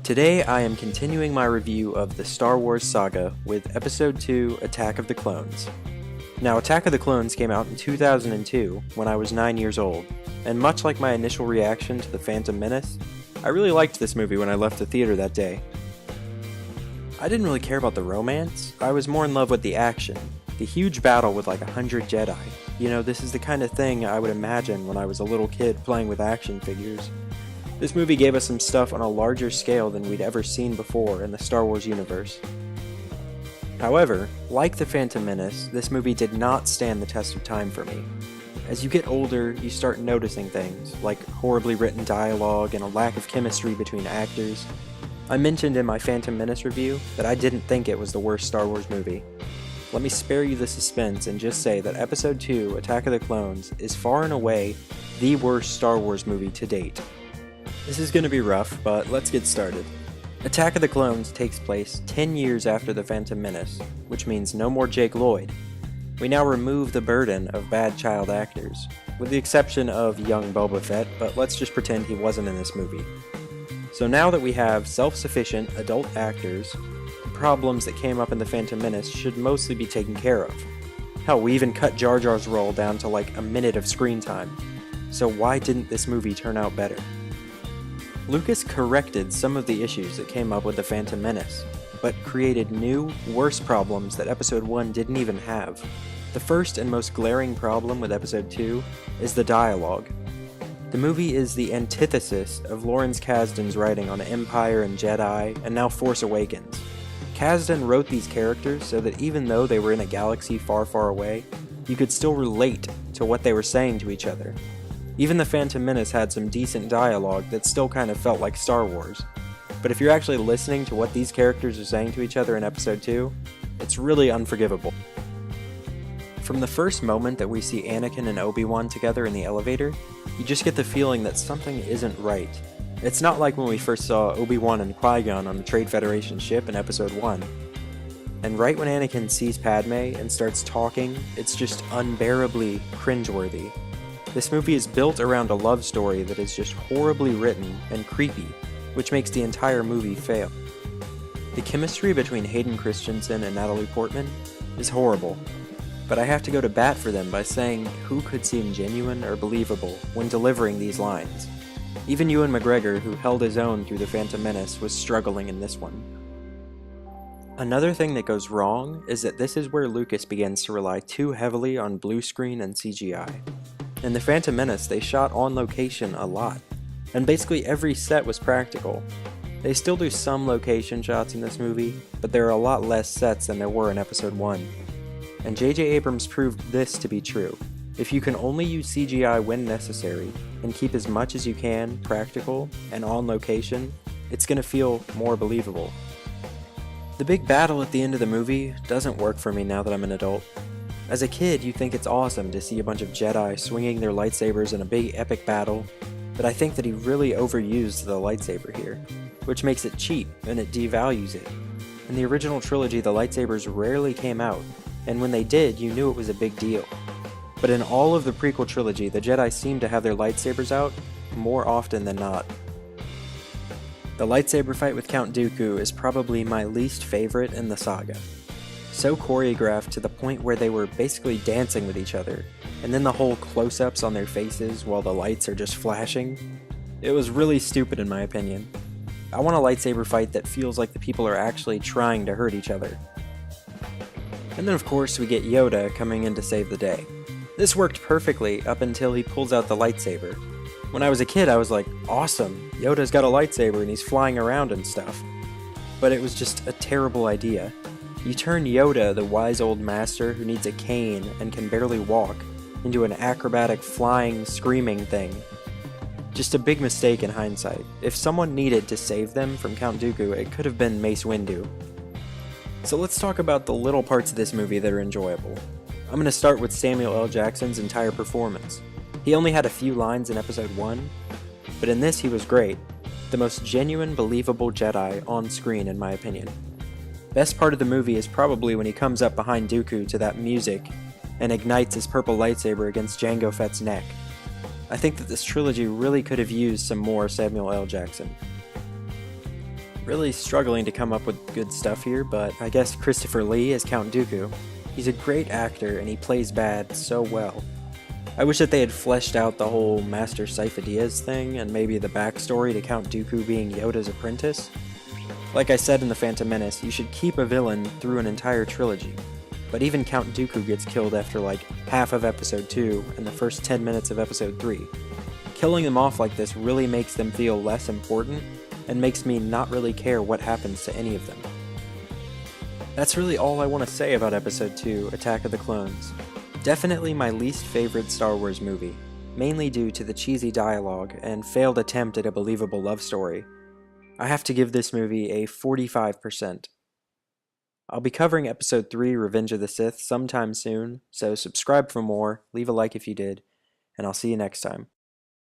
Today I am continuing my review of the Star Wars saga with Episode 2, Attack of the Clones. Now, Attack of the Clones came out in 2002 when I was 9 years old, and much like my initial reaction to The Phantom Menace, I really liked this movie when I left the theater that day. I didn't really care about the romance, I was more in love with the action, the huge battle with like 100 Jedi. You know, this is the kind of thing I would imagine when I was a little kid playing with action figures. This movie gave us some stuff on a larger scale than we'd ever seen before in the Star Wars universe. However, like The Phantom Menace, this movie did not stand the test of time for me. As you get older, you start noticing things, like horribly written dialogue and a lack of chemistry between actors. I mentioned in my Phantom Menace review that I didn't think it was the worst Star Wars movie. Let me spare you the suspense and just say that Episode 2, Attack of the Clones, is far and away the worst Star Wars movie to date. This is going to be rough, but let's get started. Attack of the Clones takes place 10 years after The Phantom Menace, which means no more Jake Lloyd. We now remove the burden of bad child actors, with the exception of young Boba Fett, but let's just pretend he wasn't in this movie. So now that we have self-sufficient adult actors, the problems that came up in The Phantom Menace should mostly be taken care of. Hell, we even cut Jar Jar's role down to like a minute of screen time. So why didn't this movie turn out better? Lucas corrected some of the issues that came up with The Phantom Menace, but created new, worse problems that Episode 1 didn't even have. The first and most glaring problem with Episode 2 is the dialogue. The movie is the antithesis of Lawrence Kasdan's writing on Empire and Jedi, and now Force Awakens. Kasdan wrote these characters so that even though they were in a galaxy far, far away, you could still relate to what they were saying to each other. Even The Phantom Menace had some decent dialogue that still kind of felt like Star Wars. But if you're actually listening to what these characters are saying to each other in Episode 2, it's really unforgivable. From the first moment that we see Anakin and Obi-Wan together in the elevator, you just get the feeling that something isn't right. It's not like when we first saw Obi-Wan and Qui-Gon on the Trade Federation ship in Episode 1. And right when Anakin sees Padme and starts talking, it's just unbearably cringeworthy. This movie is built around a love story that is just horribly written and creepy, which makes the entire movie fail. The chemistry between Hayden Christensen and Natalie Portman is horrible, but I have to go to bat for them by saying who could seem genuine or believable when delivering these lines. Even Ewan McGregor, who held his own through The Phantom Menace, was struggling in this one. Another thing that goes wrong is that this is where Lucas begins to rely too heavily on blue screen and CGI. In The Phantom Menace, they shot on location a lot, and basically every set was practical. They still do some location shots in this movie, but there are a lot less sets than there were in Episode 1. And J.J. Abrams proved this to be true. If you can only use CGI when necessary, and keep as much as you can practical and on location, it's going to feel more believable. The big battle at the end of the movie doesn't work for me now that I'm an adult. As a kid, you think it's awesome to see a bunch of Jedi swinging their lightsabers in a big epic battle, but I think that he really overused the lightsaber here, which makes it cheap and it devalues it. In the original trilogy, the lightsabers rarely came out, and when they did, you knew it was a big deal. But in all of the prequel trilogy, the Jedi seem to have their lightsabers out more often than not. The lightsaber fight with Count Dooku is probably my least favorite in the saga. So choreographed to the point where they were basically dancing with each other, and then the whole close-ups on their faces while the lights are just flashing. It was really stupid in my opinion. I want a lightsaber fight that feels like the people are actually trying to hurt each other. And then of course we get Yoda coming in to save the day. This worked perfectly up until he pulls out the lightsaber. When I was a kid I was like, awesome, Yoda's got a lightsaber and he's flying around and stuff. But it was just a terrible idea. You turn Yoda, the wise old master who needs a cane and can barely walk, into an acrobatic, flying, screaming thing. Just a big mistake in hindsight. If someone needed to save them from Count Dooku, it could have been Mace Windu. So let's talk about the little parts of this movie that are enjoyable. I'm going to start with Samuel L. Jackson's entire performance. He only had a few lines in Episode 1, but in this he was great. The most genuine, believable Jedi on screen in my opinion. Best part of the movie is probably when he comes up behind Dooku to that music and ignites his purple lightsaber against Jango Fett's neck. I think that this trilogy really could have used some more Samuel L. Jackson. Really struggling to come up with good stuff here, but I guess Christopher Lee as Count Dooku. He's a great actor and he plays bad so well. I wish that they had fleshed out the whole Master Sifo-Dyas thing and maybe the backstory to Count Dooku being Yoda's apprentice. Like I said in The Phantom Menace, you should keep a villain through an entire trilogy. But even Count Dooku gets killed after like half of Episode 2 and the first 10 minutes of Episode 3. Killing them off like this really makes them feel less important and makes me not really care what happens to any of them. That's really all I want to say about Episode 2, Attack of the Clones. Definitely my least favorite Star Wars movie, mainly due to the cheesy dialogue and failed attempt at a believable love story. I have to give this movie a 45%. I'll be covering Episode 3, Revenge of the Sith, sometime soon, so subscribe for more, leave a like if you did, and I'll see you next time.